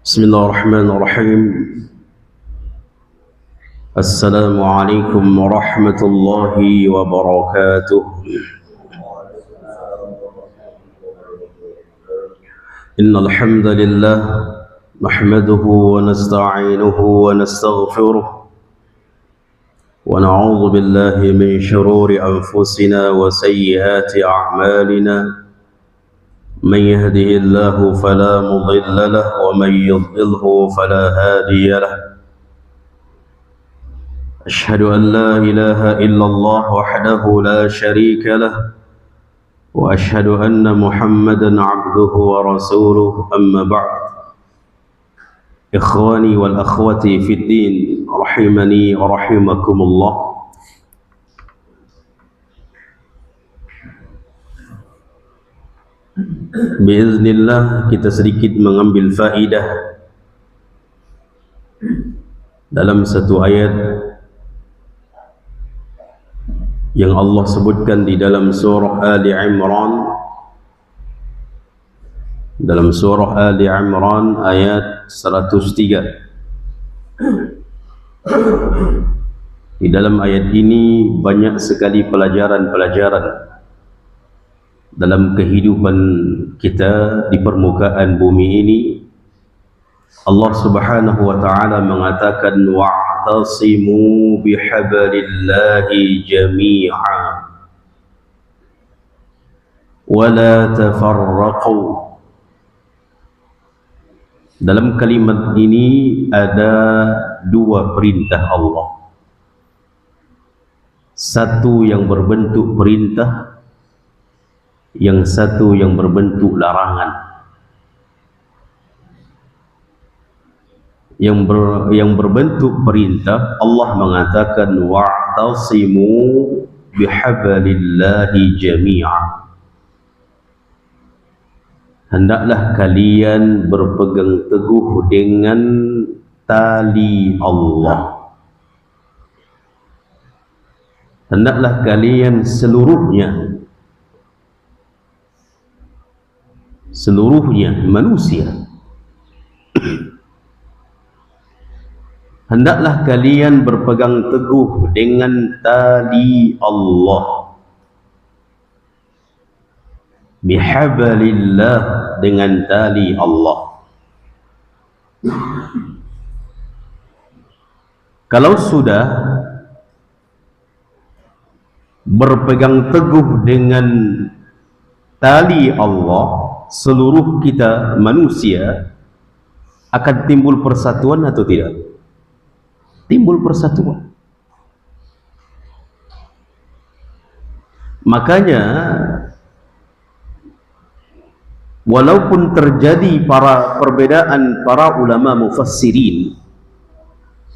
بسم الله الرحمن الرحيم. السلام عليكم ورحمة الله وبركاته. إن الحمد لله نحمده ونستعينه ونستغفره ونعوذ بالله من شرور أنفسنا وسيئات أعمالنا. من يهده الله فلا مضل له ومن يضلله فلا هادي له. أشهد أن لا إله إلا الله وحده لا شريك له وأشهد أن محمدا عبده ورسوله. أما بعد، إخواني والأخوات في الدين رحمني ورحمكم الله. Biiznillah kita sedikit mengambil faidah dalam satu ayat yang Allah sebutkan di dalam surah Ali Imran. Dalam surah Ali Imran ayat 103. Di dalam ayat ini banyak sekali pelajaran-pelajaran dalam kehidupan kita di permukaan bumi ini. Allah Subhanahu wa ta'ala mengatakan wa'tasimu bihablillahi jami'a wa la tafarraqu. Dalam kalimat ini ada dua perintah Allah. Satu yang berbentuk perintah, yang satu yang berbentuk larangan. Yang berbentuk perintah, Allah mengatakan wa'tasimu bihablillahi jami'a. Hendaklah kalian berpegang teguh dengan tali Allah. Hendaklah kalian seluruhnya manusia, hendaklah kalian berpegang teguh dengan tali Allah. Bihablillah, dengan tali Allah. Kalau sudah berpegang teguh dengan tali Allah, seluruh kita manusia akan timbul persatuan atau tidak? Timbul persatuan. Makanya walaupun terjadi perbedaan para ulama mufassirin,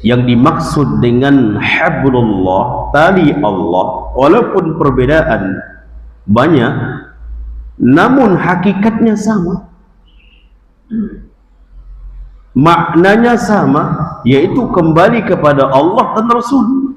yang dimaksud dengan hablullah, tali Allah, walaupun perbedaan banyak, namun hakikatnya sama, maknanya sama, yaitu kembali kepada Allah dan Rasul.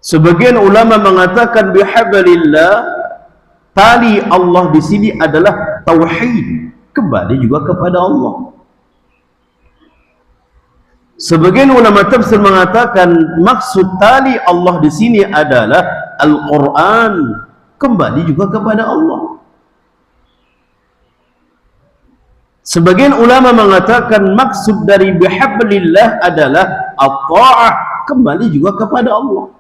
Sebagian ulama mengatakan bihablillah, tali Allah di sini adalah tauhid, kembali juga kepada Allah. Sebagian ulama tafsir mengatakan maksud tali Allah di sini adalah Al-Quran, kembali juga kepada Allah. Sebagian ulama mengatakan maksud dari bihablillah adalah at-ta'ah, kembali juga kepada Allah.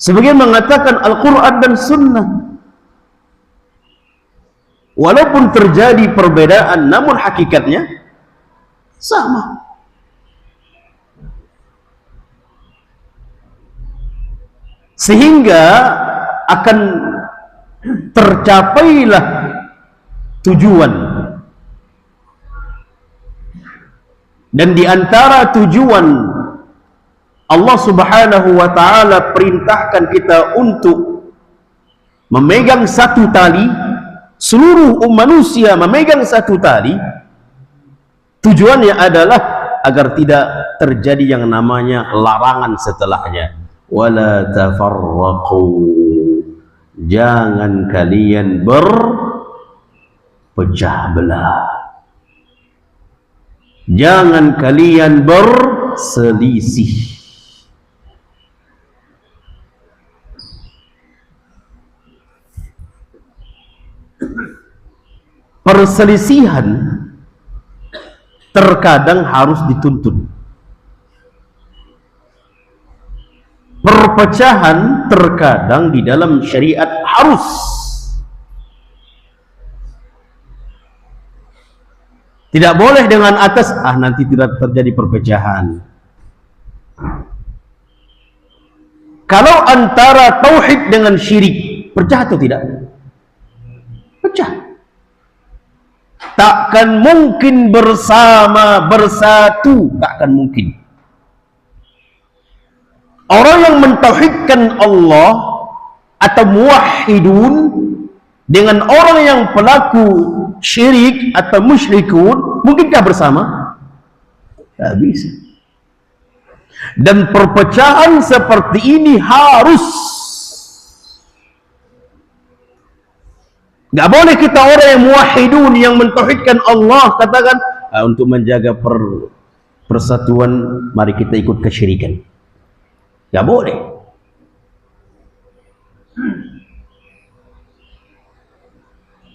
Sebagian mengatakan Al-Quran dan Sunnah. Walaupun terjadi perbedaan, namun hakikatnya sama. Sehingga akan tercapailah tujuan. Dan di antara tujuan Allah Subhanahu wa ta'ala perintahkan kita untuk memegang satu tali, seluruh manusia memegang satu tali. Tujuannya adalah agar tidak terjadi yang namanya larangan setelahnya. Wala tafarraqu, jangan kalian pecah belah. Jangan kalian berselisih. Perselisihan terkadang harus dituntut. Perpecahan terkadang di dalam syariat harus. Tidak boleh dengan atas, nanti tidak terjadi perpecahan. Kalau antara tauhid dengan syirik, pecah atau tidak? Pecah. Takkan mungkin bersama, bersatu, takkan mungkin. Orang yang mentauhidkan Allah atau muwahhidun dengan orang yang pelaku syirik atau musyrikun, mungkinkah bersama? Tak bisa. Dan perpecahan seperti ini harus. Gak boleh kita orang yang muwahhidun, yang mentauhidkan Allah, katakan untuk menjaga persatuan, mari kita ikut kesyirikan. Gak boleh.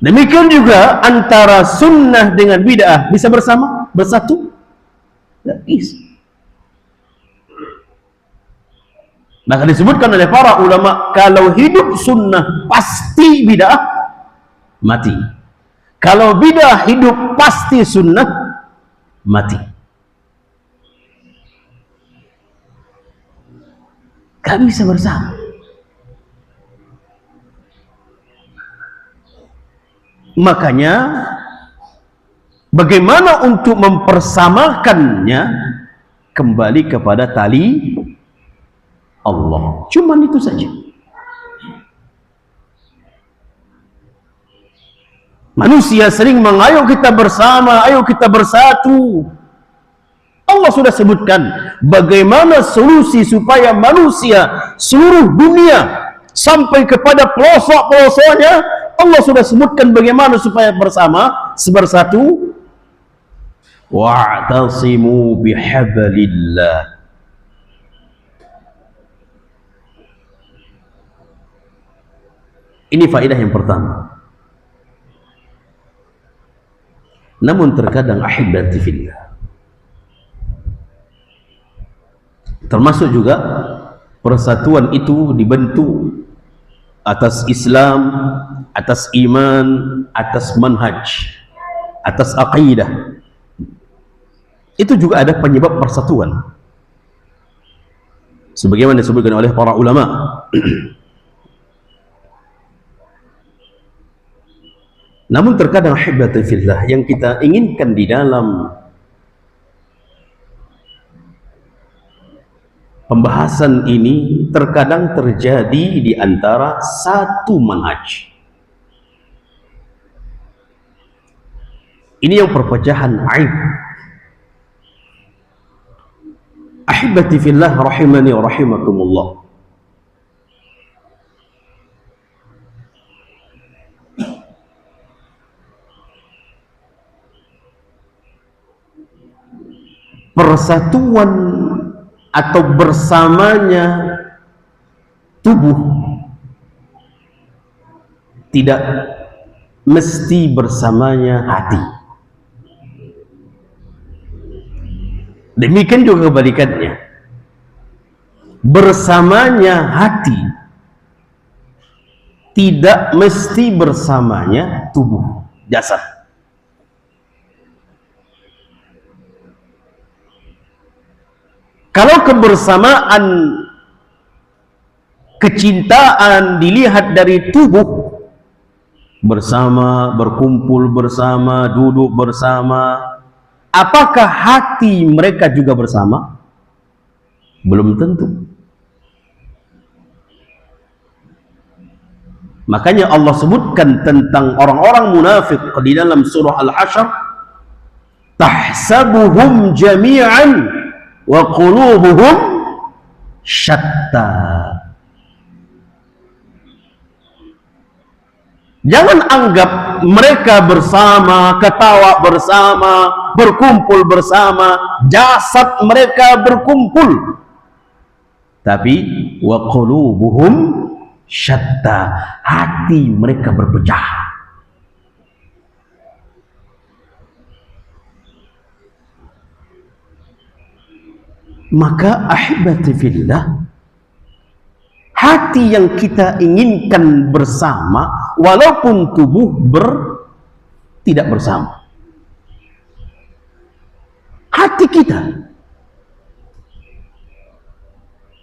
Demikian juga antara sunnah dengan bid'ah bisa bersama, bersatu? Tidak bisa. Maka disebutkan oleh para ulama, kalau hidup sunnah pasti bid'ah mati. Kalau bid'ah hidup pasti sunnah mati. Gak bisa bersama. Makanya bagaimana untuk mempersamakannya? Kembali kepada tali Allah. Cuman itu saja. Manusia sering mengayo kita bersama, ayo kita bersatu. Allah sudah sebutkan bagaimana solusi supaya manusia seluruh dunia sampai kepada pelosok-pelosoknya. Allah sudah sebutkan bagaimana supaya bersama, bersatu. Wa'tasimu bihablillah. Ini faedah yang pertama. Namun terkadang ahibati fillah, termasuk juga persatuan itu dibentuk atas Islam, atas iman, atas manhaj, atas aqidah. Itu juga ada penyebab persatuan, sebagaimana disebutkan oleh para ulama. Namun terkadang ahibati fillah, yang kita inginkan di dalam pembahasan ini terkadang terjadi di antara satu manhaj. Ini yang perpecahan aib. Ahibati fillah rahimani wa rahimakumullah. Persatuan atau bersamanya tubuh tidak mesti bersamanya hati. Demikian juga kebalikannya. Bersamanya hati tidak mesti bersamanya tubuh, jasad. Kalau kebersamaan kecintaan dilihat dari tubuh, bersama, berkumpul bersama, duduk bersama, apakah hati mereka juga bersama? Belum tentu. Makanya Allah sebutkan tentang orang-orang munafik di dalam surah Al-Hasyr, tahsabuhum jami'an wa qulubuhum syatta. Jangan anggap mereka bersama, ketawa bersama, berkumpul bersama, jasad mereka berkumpul. Tapi wa qulubuhum syatta, hati mereka berpecah. Maka ahibati fillah, hati yang kita inginkan bersama walaupun tubuh tidak bersama. Hati kita.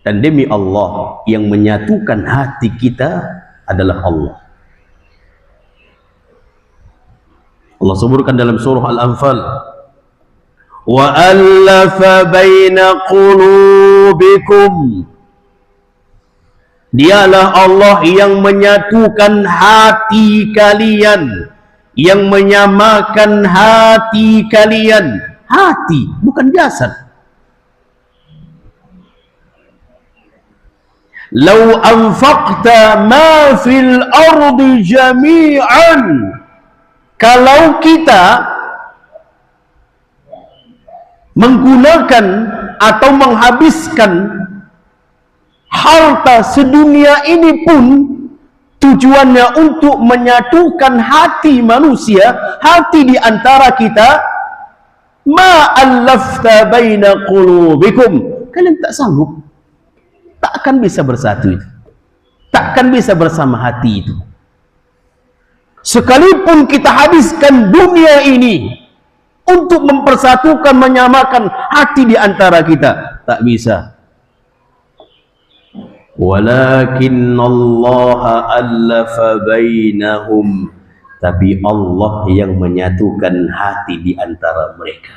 Dan demi Allah, yang menyatukan hati kita adalah Allah. Allah sebutkan dalam surah Al-Anfal, wa allafa baina qulubikum, dialah Allah yang menyatukan hati kalian, yang menyamakan hati kalian. Hati, bukan jasad. Lau anfaqta ma fil ardi jami'an, kalau kita menggunakan atau menghabiskan harta sedunia ini pun tujuannya untuk menyatukan hati manusia, hati di antara kita, ma allafta baina qulubikum, kalian tak sanggup, tak akan bisa bersatu itu, tak akan bisa bersama hati itu. Sekalipun kita habiskan dunia ini untuk mempersatukan, menyamakan hati di antara kita, tak bisa. Walakin Allah allafa bainahum, tapi Allah yang menyatukan hati di antara mereka.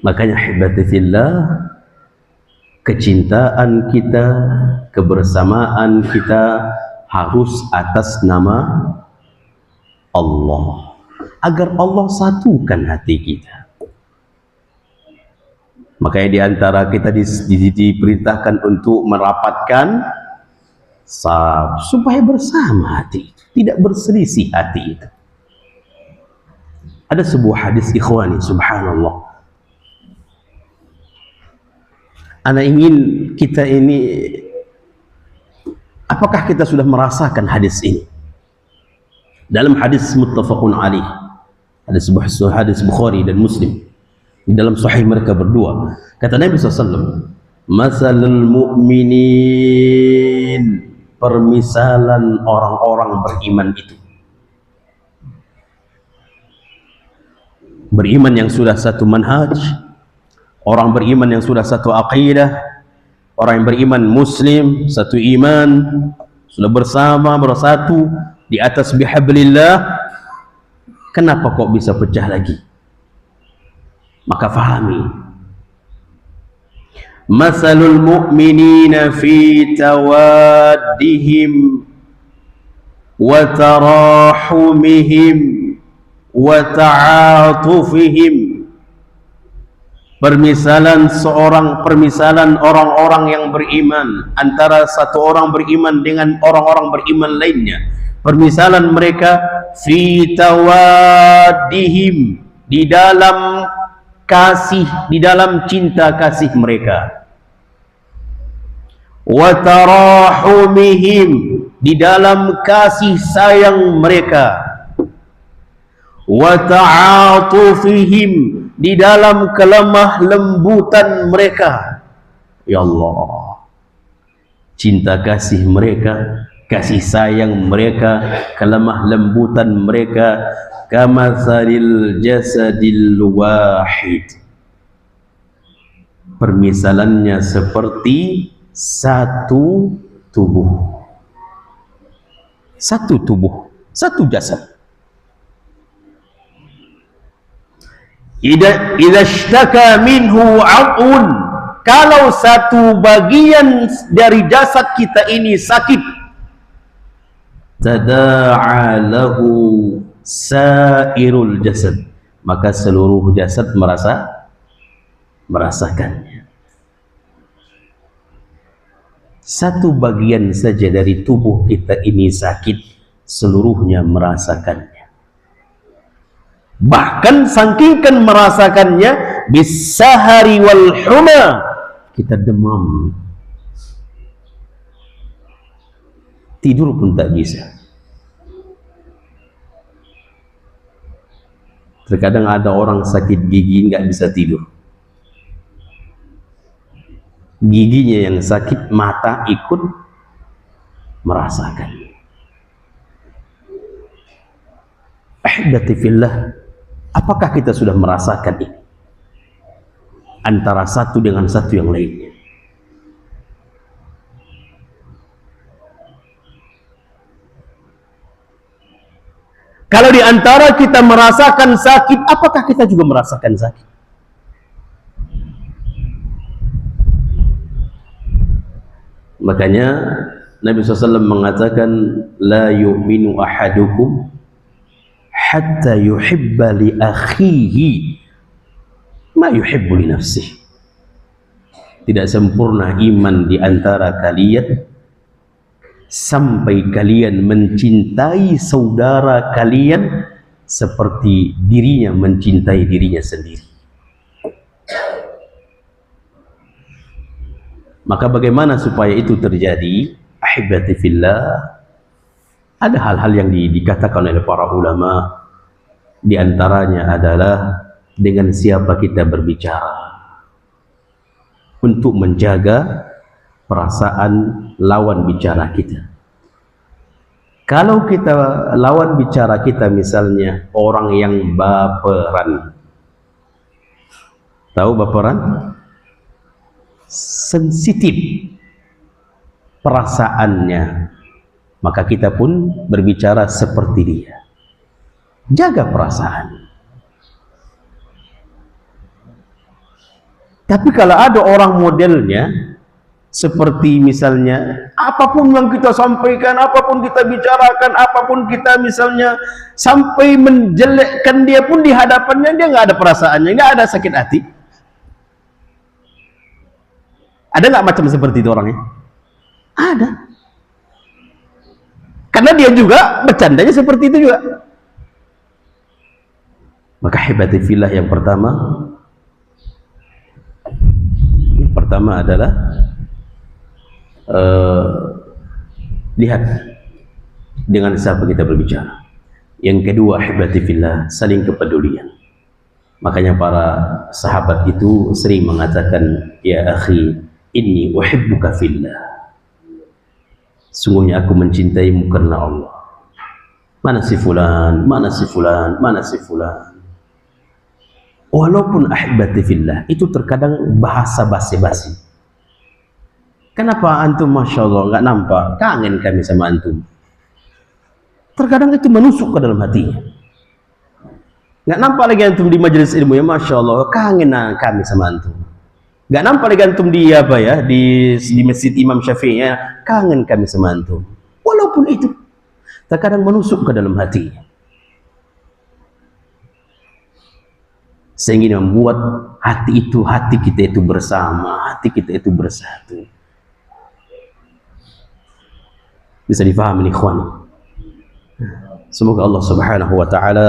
Makanya hibatillah, kecintaan kita, kebersamaan kita harus atas nama Allah, agar Allah satukan hati kita. Makanya di antara kita diperintahkan untuk merapatkan saf supaya bersama hati itu, tidak berselisih hati itu. Ada sebuah hadis, ikhwani, subhanallah. Ana ingin kita ini, apakah kita sudah merasakan hadis ini? Dalam hadis muttafaqun alaih, ada sebuah hadis Bukhari dan Muslim, di dalam sahih mereka berdua, kata Nabi SAW, masalul mu'minin, permisalan orang-orang beriman itu, beriman yang sudah satu manhaj, orang beriman yang sudah satu aqidah, orang yang beriman muslim, satu iman, sudah bersama, bersatu di atas bihablillah. Kenapa kok bisa pecah lagi? Maka fahami, masalul mu'minina fi tawaddihim wa tarahumihim wa ta'atufihim, permisalan orang-orang yang beriman, antara satu orang beriman dengan orang-orang beriman lainnya, permisalan mereka fi tawaddihim, di dalam kasih, di dalam cinta kasih mereka, wa tarahumihim, di dalam kasih sayang mereka, wa ta'atufihim, di dalam kelemah lembutan mereka. Ya Allah, cinta kasih mereka, kasih sayang mereka, kelemah lembutan mereka, kamatsalil jasadil wahid, permisalannya seperti satu tubuh, satu tubuh, satu jasad. Idza ishtaka minhu 'udhun, kalau satu bagian dari jasad kita ini sakit, tada'a lahu sairul jasad, maka seluruh jasad merasakannya. satu bagian saja dari tubuh kita ini sakit, seluruhnya merasakannya. Bahkan saking merasakannya, bisahari wal huma, kita demam, tidur pun tak bisa. Terkadang ada orang sakit gigi nggak bisa tidur. Giginya yang sakit, mata ikut merasakan. Ahibati fillah, apakah kita sudah merasakan ini? Antara satu dengan satu yang lainnya. Kalau di antara kita merasakan sakit, apakah kita juga merasakan sakit? Makanya Nabi SAW mengatakan, la yu'minu ahadukum hatta yuhibba li akhihi ma yuhibbu li nafsihi. Tidak sempurna iman di antara kalian sampai kalian mencintai saudara kalian seperti dirinya mencintai dirinya sendiri. Maka bagaimana supaya itu terjadi? Ahibati fillah, ada hal-hal yang dikatakan oleh para ulama. Di antaranya adalah dengan siapa kita berbicara, untuk menjaga perasaan lawan bicara kita. Kalau kita lawan bicara kita misalnya orang yang baperan, tahu baperan? Sensitif perasaannya, maka kita pun berbicara seperti dia. Jaga perasaan. Tapi kalau ada orang modelnya seperti misalnya apapun yang kita sampaikan, apapun kita bicarakan, apapun kita misalnya sampai menjelekkan dia pun di hadapannya dia nggak ada perasaannya, nggak ada sakit hati. Ada nggak macam seperti itu orangnya? Ada. Karena dia juga bercandanya seperti itu juga. Maka hibati fillah yang pertama adalah lihat dengan siapa kita berbicara. Yang kedua, hibati fillah, saling kepedulian. Makanya para sahabat itu sering mengatakan, ya akhi, inni uhibbuka fillah, sungguhnya aku mencintaimu karena Allah. Mana si fulan, mana si fulan, mana si fulan. Walaupun ahibati fillah itu terkadang bahasa basi-basi. Kenapa antum masya Allah nggak nampak, kangen kami sama antum? Terkadang itu menusuk ke dalam hatinya. Nggak nampak lagi antum di majelis ilmu, ya masya Allah kangen kami sama antum. Nggak nampak lagi antum di apa ya, di masjid Imam Syafi'i, ya kangen kami sama antum. Walaupun itu terkadang menusuk ke dalam hatinya, sehingga membuat hati kita itu bersama, hati kita itu bersatu. Bisa difahami ikhwan? Semoga Allah Subhanahu wa taala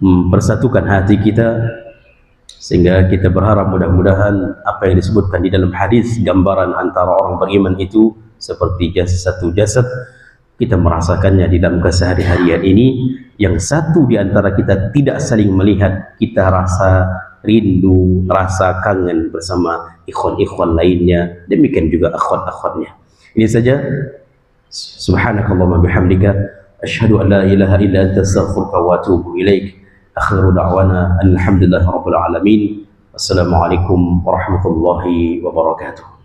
mempersatukan hati kita, sehingga kita berharap mudah-mudahan apa yang disebutkan di dalam hadis, gambaran antara orang beriman itu seperti satu jasad, kita merasakannya di dalam kesehari-harian ini. Yang satu di antara kita tidak saling melihat, kita rasa rindu, rasa kangen bersama ikhwan-ikhwan lainnya, demikian juga akhwat-akhwatnya. Ini saja. Subhanakallahumma bihamdika asyhadu an la ilaha illa anta astaghfiruka wa atubu ilaik. Akhiru da'wana alhamdulillahi rabbil alamin. Wassalamualaikum warahmatullahi wabarakatuh.